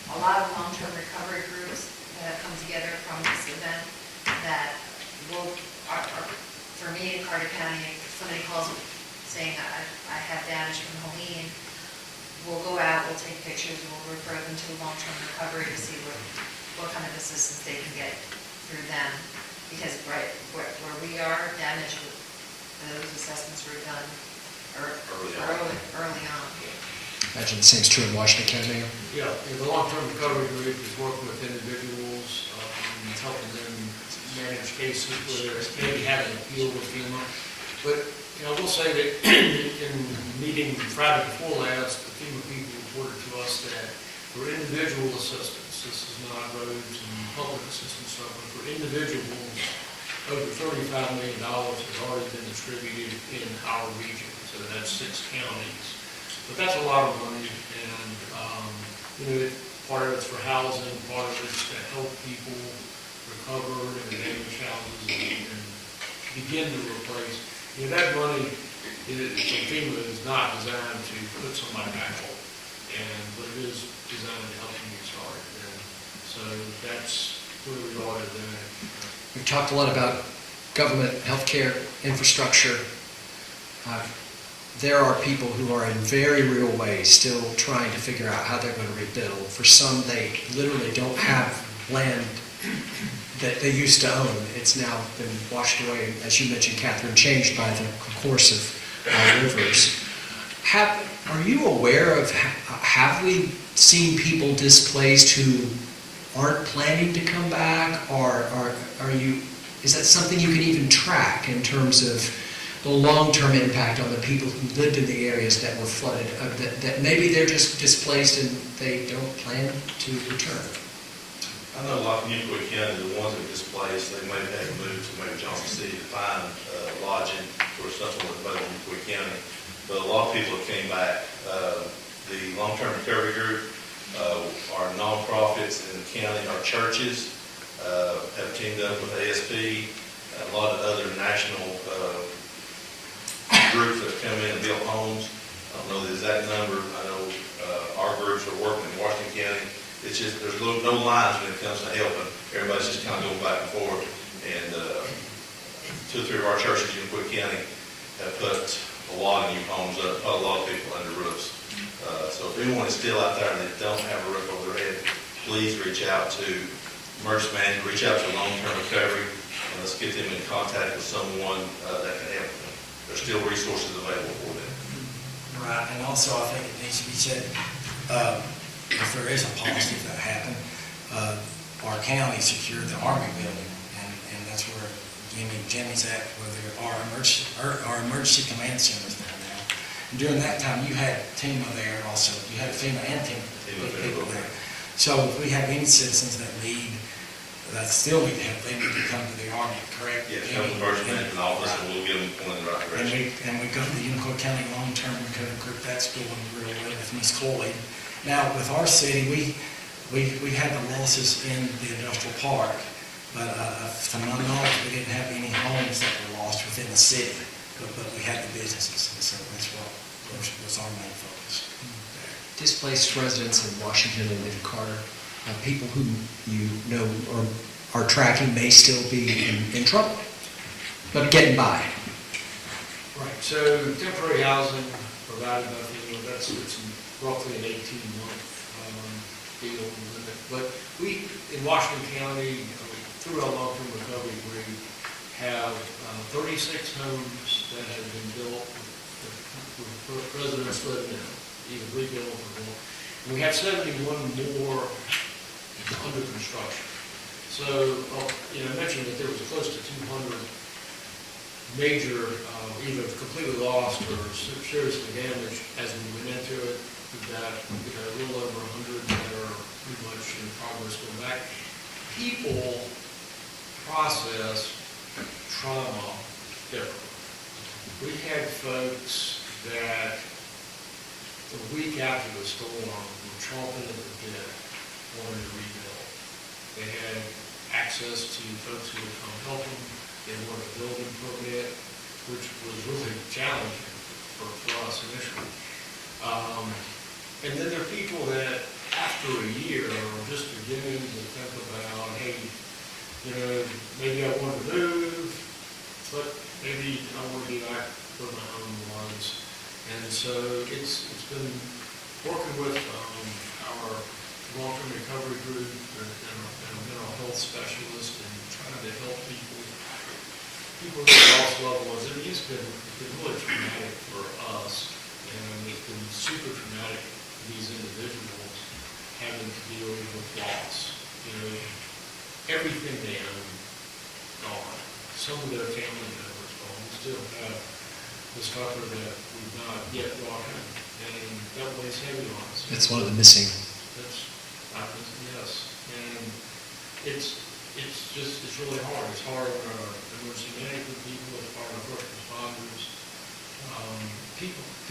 a lot of long-term recovery groups that have come together from this event that for me in Carter County, if somebody calls saying, I have damage from Helene, we'll go out, we'll take pictures, and we'll refer them to long-term recovery to see what kind of assistance they can get through them. Because right where we are, damage, those assessments were done early on.
Imagine the same's true in Washington County, Mayor.
Yeah, the long-term recovery group is working with individuals, and helping them manage cases where they maybe have an appeal with FEMA. But, I will say that in meeting Friday before last, the FEMA people reported to us that for individual assistance, this is not roads and public assistance stuff, but for individuals, over $35 million has already been distributed in our region. So that's 6 counties. But that's a lot of money, and, part of it's for housing, part of it's to help people recover and damage houses and begin to replace. That money from FEMA is not designed to put somebody back home, but it is designed to help them get started. And so that's where we are today.
We've talked a lot about government, healthcare, infrastructure. There are people who are in very real ways still trying to figure out how they're going to rebuild. For some, they literally don't have land that they used to own. It's now been washed away, as you mentioned, Catherine, changed by the course of rivers. Are you aware of, have we seen people displaced who aren't planning to come back, or is that something you can even track in terms of the long-term impact on the people who lived in the areas that were flooded, that maybe they're just displaced and they don't plan to return?
I know a lot of Unicoi County, the ones that are displaced, they may have had to move to maybe Johnson City to find lodging or something with available in Unicoi County. But a lot of people have came back. The long-term recovery group, our nonprofits in the county, our churches have teamed up with ASP, a lot of other national groups that have come in and built homes. I don't know the exact number. I know our groups are working in Washington County. It's just, there's no lines when it comes to helping. Everybody's just kind of going back and forth. And 2 or 3 of our churches in Unicoi County have put a lot of new homes up, put a lot of people under roofs. So if anyone is still out there and they don't have a roof over their head, please reach out to emergency management, reach out to long-term recovery, and let's get them in contact with someone that can help them. There's still resources available for them.
Right, and also I think it needs to be said, if there is a policy that happened, our county secured the Army building, and that's where Jimmy's at, where there are our emergency command centers there now. And during that time, you had FEMA there also. You had FEMA and FEMA people there. So if we have any citizens that still need help, they need to come to the Army, correct?
Yes, come to the emergency management office and we'll get them pointed in the right direction.
And we go to the Unicoi County Long-Term Recovery Group. That's going real well with Ms. Cloyd. Now, with our city, we had the losses in the industrial park, but to my knowledge, we didn't have any homes that were lost within the city, but we had the businesses, and so that's what was our main focus.
Displaced residents in Washington and in Carter, people who you know or are tracking may still be in trouble, but getting by.
Right, so temporary housing provided by FEMA, it's roughly an 18-month deal limit. But we, in Washington County, through our long-term recovery group, have 36 homes that have been built with residents living in them, either rebuilt or built. And we have 71 more under construction. So, I mentioned that there was close to 200 major, either completely lost or seriously damaged as we went into it. We've got a little over 100 that are pretty much in progress going back. People process trauma differently. We had folks that the week after the storm were chomping at the bit, wanting to rebuild. They had access to folks who would come help them. They wanted a building permit, which was really challenging for us initially. And then there are people that after a year or working recovery group and a mental health specialist and trying to help people that lost loved ones. I mean, it's been really traumatic for us, and it's been super traumatic for these individuals having to deal with loss. You know, everything they own gone. Some of their family members gone. We still have the suffer that we've not yet brought in, and that weighs heavy on us.
It's one of the missing.
That's, yes, and it's really hard. It's hard on our emergency management people, it's hard on our first responders.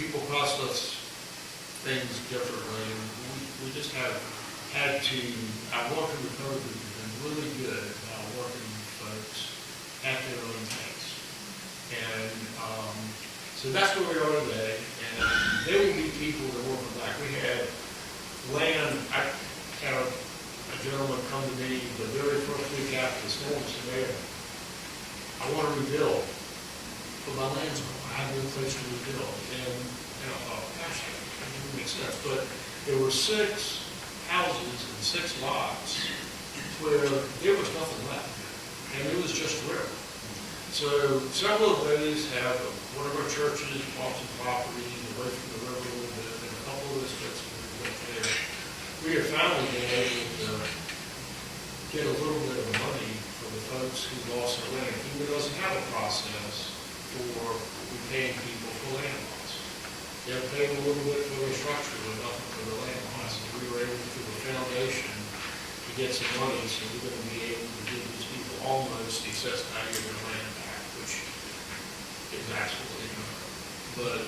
People cost us things differently, and we just have had to, our working recovery group has been really good about working with folks at their own pace. And so that's where we are today, and there will be people that work back. We had land, I had a gentleman come to me the very first week after the storm and said, "Mayor, I want to rebuild, but my land's gone. I have no place to rebuild." And I thought, gosh, that doesn't make sense. But there were 6 houses and 6 lots where there was nothing left, and it was just river. So several of those have, one of our churches bought some property away from the river a little bit, and a couple of those bits went there. We have finally been able to get a little bit of money for the folks who lost their land. Even doesn't have a process for repaying people for land loss. They're paying a little bit for their structure, but nothing for the land loss. And we were able through the foundation to get some money, so we're going to be able to give these people almost the assessed value of their land back, which is absolutely nothing. But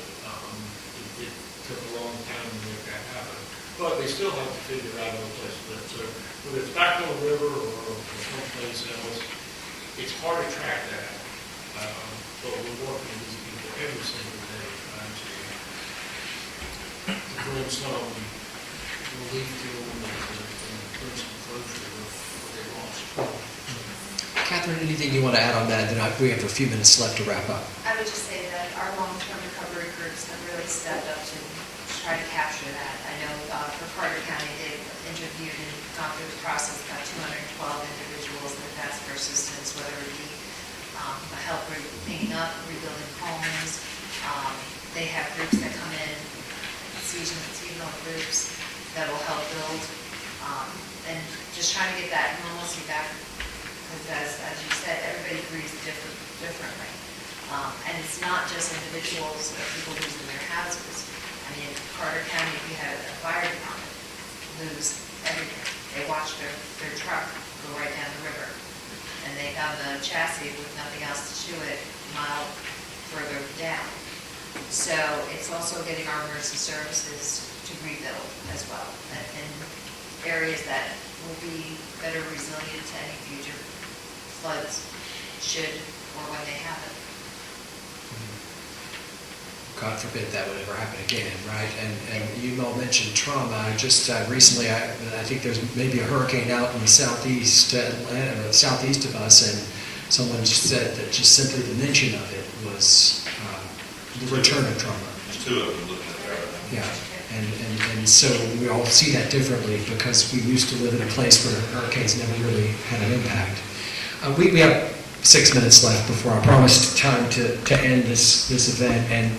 it took a long time to make that happen. But they still have to figure out a place to live. So whether it's back on the river or someplace else, it's hard to track that. But we're working with these people every single day trying to bring some relief to them and bring some closure of what they lost.
Catherine, anything you want to add on that? Then we have a few minutes left to wrap up.
I would just say that our long-term recovery groups have really stepped up to try to capture that. I know for Carter County, they've interviewed and gone through the process about 212 individuals in the past for assistance, whether it be a help with cleaning up, rebuilding homes. They have groups that come in, seasonal groups that will help build, and just trying to get that normalcy back, because as you said, everybody grieves differently. And it's not just individuals or people losing their houses. I mean, in Carter County, we had a fire department lose everything. They watched their truck go right down the river, and they found the chassis with nothing else to it a mile further down. So it's also getting our emergency services to rebuild as well, in areas that will be better resilient to any future floods, should or when they happen.
God forbid that would ever happen again, right? And you all mentioned trauma. Just recently, I think there's maybe a hurricane out in the southeast Atlanta, or southeast of us, and someone said that just simply the mention of it was the return of trauma.
There's 2 of them looking at that.
Yeah, and so we all see that differently because we used to live in a place where hurricanes never really had an impact. We have 6 minutes left before our promised time to end this event, and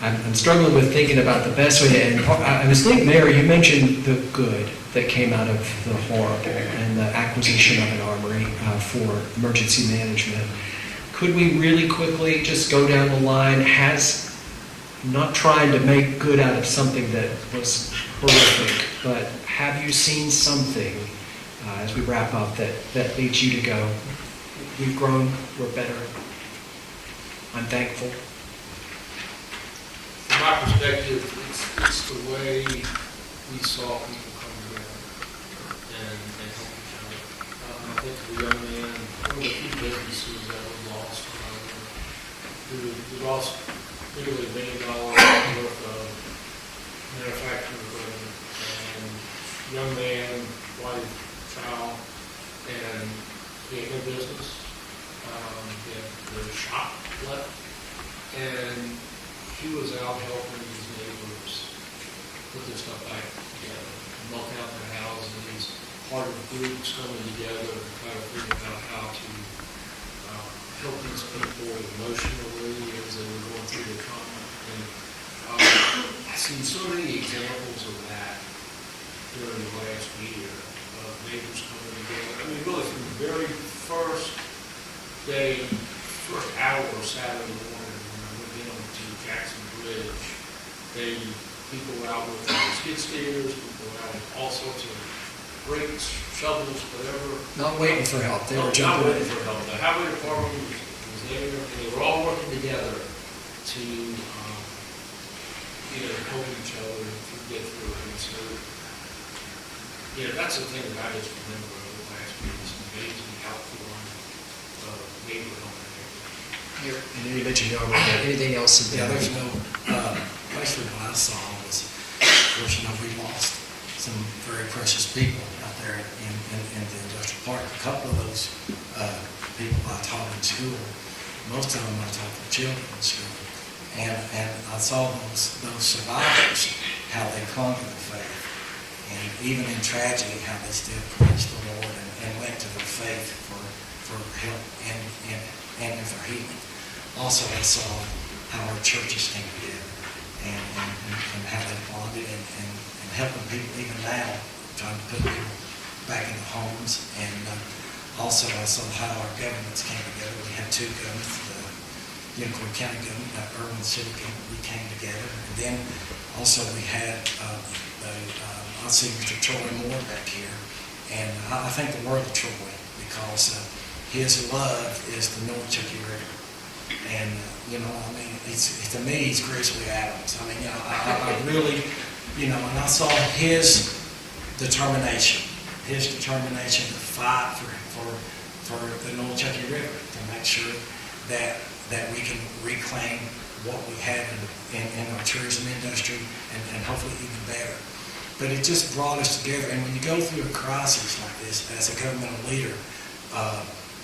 I'm struggling with thinking about the best way to end. I was thinking, Mayor, you mentioned the good that came out of the horrible and the acquisition of an armory for emergency management. Could we really quickly just go down the line, not trying to make good out of something that was horrific, but have you seen something, as we wrap up, that leads you to go, we've grown, we're better, I'm thankful?
From my perspective, it's the way we saw people come together and help each other. I think the young man, one of the few businesses that we lost, we lost nearly $1 million worth of manufacturing equipment, and young man, wife, child, and he had no business. He had the shop left, and he was out helping his neighbors put their stuff back together, milk out their houses, part of groups coming together and kind of figuring out how to help these people emotionally as they were going through the trauma. And I've seen so many examples of that during the last year of neighbors coming together. I mean, really from the very first day, first hour of Saturday morning when I went down to Jackson Bridge, people out with skid steers, people out with all sorts of rakes, shovels, whatever.
Not waiting for help, they were
Not
jumping
waiting
in.
for help. The highway department was there, and they were all working together to, help each other to get through it. And so, that's the thing that I just remember over the last week, is amazing outpouring of neighbor helping neighbor.
And then you mentioned Erwin, anything else?
Yeah, there's no, basically what I saw was, of course, we lost some very precious people out there in the industrial park. A couple of those people I taught in school, most of them I taught for children in school. And I saw those survivors, how they clung to the faith. And even in tragedy, how they still praised the Lord and went to their faith for help and for healing. Also, I saw how our churches came together and how they bonded and helping people even now, trying to put people back in the homes. And also, I saw how our governments came together. We had two governments, the Unicorn County government, Erwin City government, we came together. And then also we had, I see Mr. Troy Moore back here. And I think the world of Troy, because his love is the North Chucky River. And, to me, he's Grizzly Adams. I really, and I saw his determination to fight for the North Chucky River, to make sure that we can reclaim what we have in our tourism industry and hopefully even better. But it just brought us together. And when you go through a crisis like this as a governmental leader,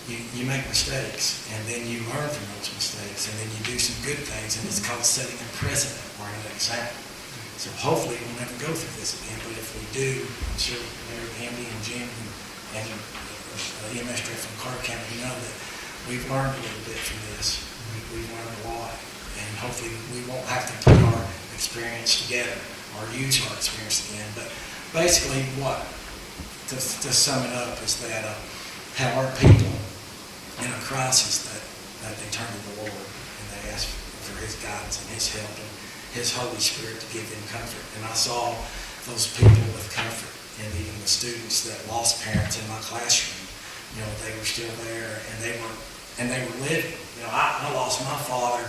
you make mistakes, and then you learn from those mistakes, and then you do some good things, and it's called setting a precedent or an example. So hopefully we'll never go through this again, but if we do, I'm sure Mayor Andy and Jim and EMS director from Carter County know that we've learned a little bit from this. We've learned a lot, and hopefully we won't have to put our experience together or use our experience again. But basically to sum it up is that how our people in a crisis that they turn to the Lord and they ask for His guidance and His help and His Holy Spirit to give them comfort. And I saw those people with comfort, and even the students that lost parents in my classroom, they were still there and they were living. I lost my father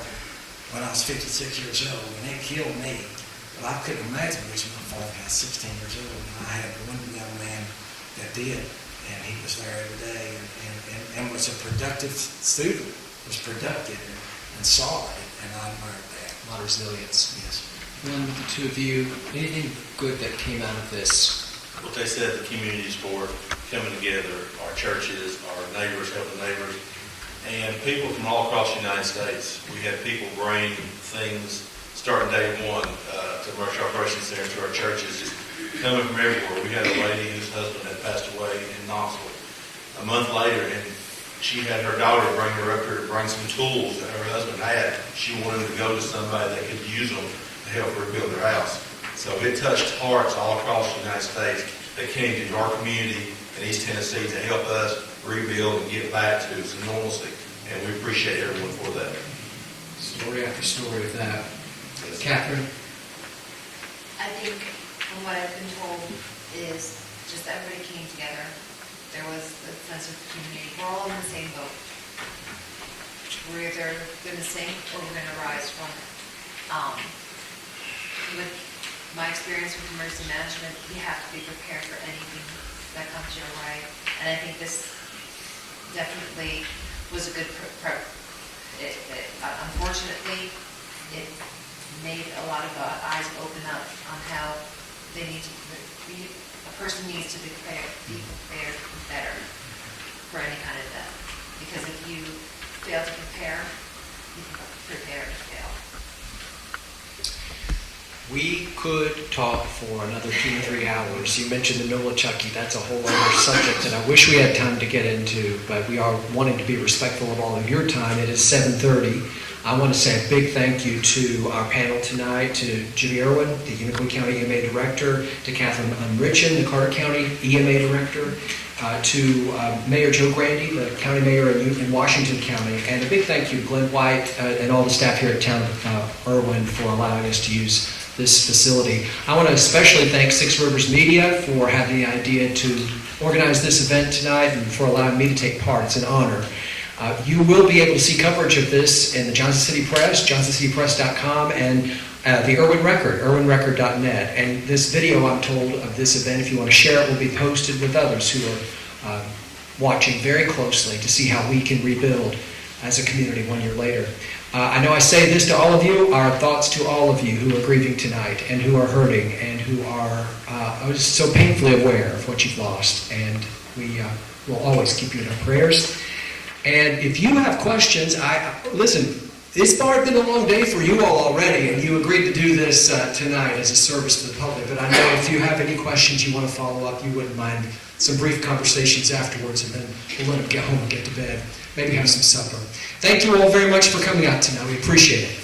when I was 56 years old, and it killed me. But I couldn't imagine losing my father when I was 16 years old. And I had one young man that did, and he was there every day and was a productive student, was productive and solid, and I admired that.
A lot of resilience.
Yes.
One with the two of you, anything good that came out of this?
What they said, the community sport coming together, our churches, our neighbors helping neighbors, and people from all across the United States. We had people bring things starting day one to Emergency Operations Center to our churches, just coming from everywhere. We had a lady whose husband had passed away in Knoxville a month later, and she had her daughter bring her up here to bring some tools that her husband had. She wanted to go to somebody that could use them to help rebuild their house. So it touched hearts all across the United States that came to our community in East Tennessee to help us rebuild and get back to some normalcy. And we appreciate everyone for that.
Story after story of that. Catherine?
I think from what I've been told is just everybody came together. There was a sense of community. We're all in the same boat. We're either going to sink or we're going to rise from it. With my experience with emergency management, you have to be prepared for anything that comes your way. And I think this definitely was a good unfortunately, it made a lot of eyes open up on how they need to be. A person needs to be prepared better for any kind of death. Because if you fail to prepare, you can prepare to fail.
We could talk for another 2 or 3 hours. You mentioned the middle of Chucky. That's a whole other subject that I wish we had time to get into, but we are wanting to be respectful of all of your time. It is 7:30. I want to say a big thank you to our panel tonight, to Jimmy Erwin, the Unicoi County EMA Director, to Catherine Umrichin, the Carter County EMA Director, to Mayor Joe Grandy, the County Mayor in Washington County, and a big thank you to Glenn White and all the staff here at Town of Erwin for allowing us to use this facility. I want to especially thank Six Rivers Media for having the idea to organize this event tonight and for allowing me to take part. It's an honor. You will be able to see coverage of this in the Johnson City Press, johnsоncitypress.com, and the Erwin Record, erwinrecord.net. And this video, I'm told, of this event, if you want to share it, will be posted with others who are watching very closely to see how we can rebuild as a community 1 year later. I know I say this to all of you. Our thoughts to all of you who are grieving tonight and who are hurting and who are just so painfully aware of what you've lost. And we will always keep you in our prayers. And if you have questions, listen, it's been a long day for you all already, and you agreed to do this tonight as a service to the public. But I know if you have any questions you want to follow up, you wouldn't mind some brief conversations afterwards, and then we'll let them get home and get to bed. Maybe have some supper. Thank you all very much for coming out tonight. We appreciate it.